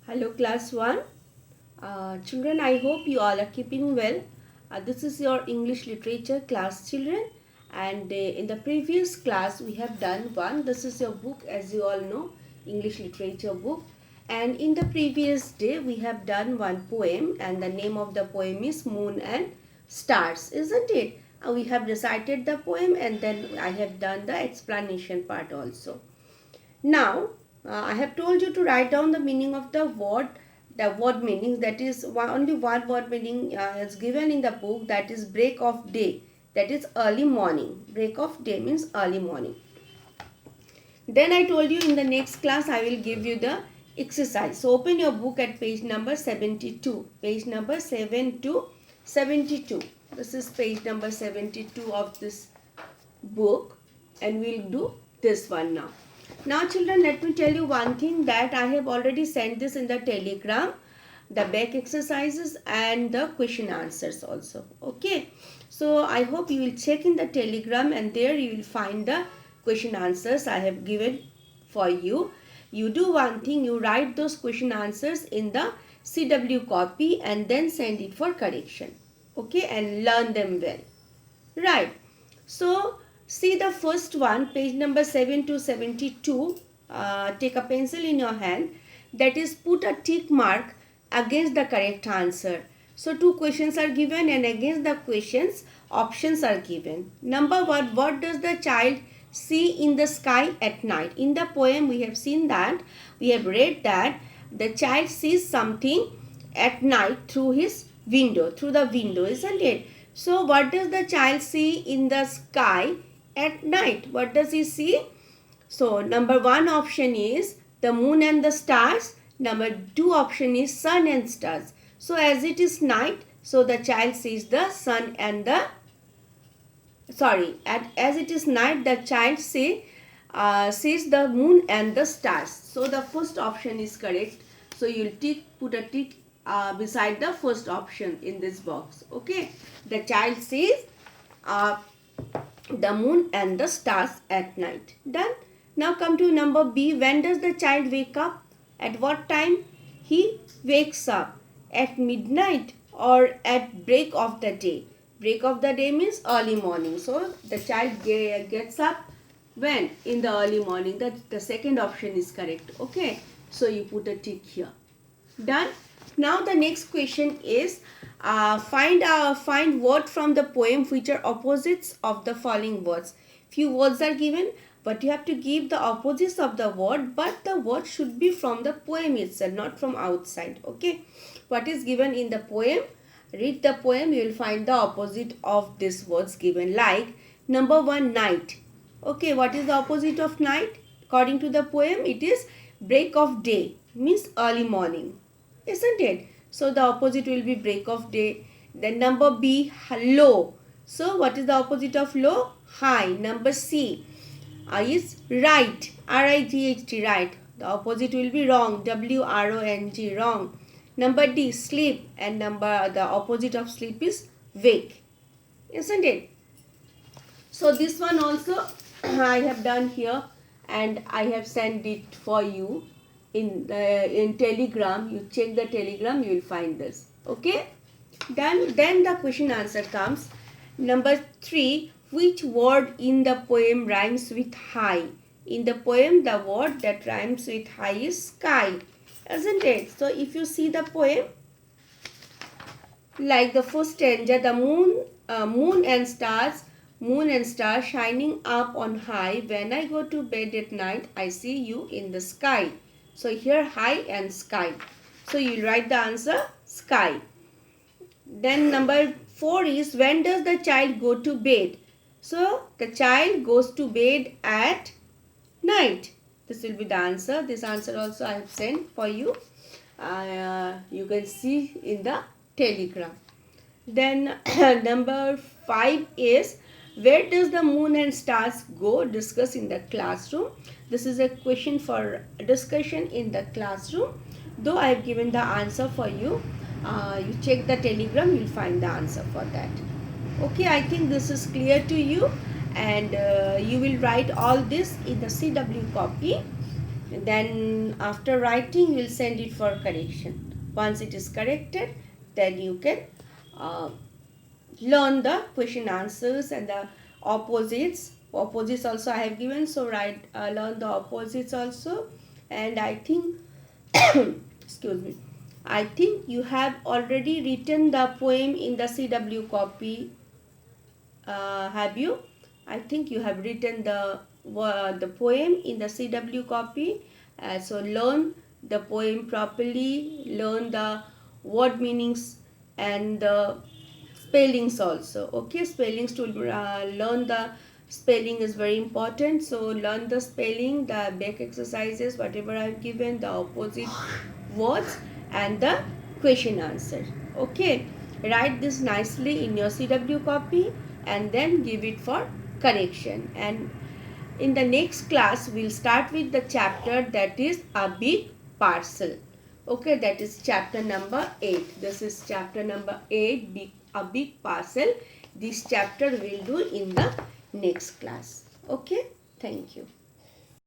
Hello class 1. Children, I hope you all are keeping well. This is your English literature class, children, and in the previous class we have done one. This is your book, as you all know, English literature book, and in the previous day we have done one poem, and the name of the poem is Moon and Stars, isn't it? We have recited the poem, and then I have done the explanation part also. Now, I have told you to write down the meaning of the word meaning, that is only one word meaning is given in the book, that is break of day, that is early morning. Break of day means early morning. Then I told you in the next class I will give you the exercise. So open your book at page number 72. Page number 7 to 72. This is page number 72 of this book, and we will do this one now. Now children, let me tell you one thing, that I have already sent this in the telegram, the back exercises and the question answers also. Okay, so I hope you will check in the telegram, and there you will find the question answers I have given for you. You do one thing, you write those question answers in the CW copy and then send it for correction. Okay, and learn them well. Right. So see the first one, page number 7 to 72. Take a pencil in your hand. That is, put a tick mark against the correct answer. So two questions are given, and against the questions options are given. Number one, what does the child see in the sky at night? In the poem we have seen that, we have read that the child sees something at night through his window, through the window, isn't it? So what does the child see in the sky at night? What does he see? So number one option is the moon and the stars. Number two option is sun and stars. So as it is night, so the child sees the sun and the as it is night, the child sees the moon and the stars. So the first option is correct. So you will put a tick beside the first option in this box. Okay, the child sees the moon and the stars at night. Done. Now come to number B. When does the child wake up? At what time he wakes up? At midnight or at break of the day? Break of the day means early morning. So the child gets up when? In the early morning. The second option is correct. Okay, so you put a tick here. Done. Now the next question is find word from the poem which are opposites of the following words. Few words are given, but you have to give the opposites of the word, but the word should be from the poem itself, not from outside. Okay, what is given in the poem? Read the poem, you will find the opposite of these words given. Like number one, night. Okay, what is the opposite of night? According to the poem, it is break of day, means early morning, isn't it? So the opposite will be break of day. Then number B, low. So what is the opposite of low? High. Number C is right. R-I-G-H-T, right. The opposite will be wrong. W-R-O-N-G, wrong. Number D, sleep. And the opposite of sleep is wake, isn't it? So this one also I have done here, and I have sent it for you in telegram. You check the telegram, you will find this. Okay, then the question answer comes. Number 3, which word in the poem rhymes with high? In the poem, the word that rhymes with high is sky, isn't it? So if you see the poem, like the first stanza, the moon and stars shining up on high. When I go to bed at night, I see you in the sky. So here high and sky. So you write the answer sky. Then number 4 is, when does the child go to bed? So the child goes to bed at night. This will be the answer. This answer also I have sent for you. You can see in the telegram. Then number 5 is, where does the moon and stars go? Discuss in the classroom. This is a question for discussion in the classroom. Though I have given the answer for you, you check the telegram, you will find the answer for that. Okay, I think this is clear to you, and you will write all this in the CW copy. Then after writing, you will send it for correction. Once it is corrected, then you can uh, learn the question answers and the opposites also I have given, so write learn the opposites also. And I think excuse me, I think you have already written the poem in the CW copy. Have you? I think you have written the poem in the CW copy. So learn the poem properly, learn the word meanings and the spellings also. Okay, spellings to learn the spelling is very important. So learn the spelling, the back exercises, whatever I've given, the opposite words and the question answer. Okay, write this nicely in your CW copy and then give it for correction. And in the next class we'll start with the chapter that is a big parcel. Okay, that is chapter number 8. This is chapter number 8, a big parcel. This chapter we'll do in the next class. Okay, thank you.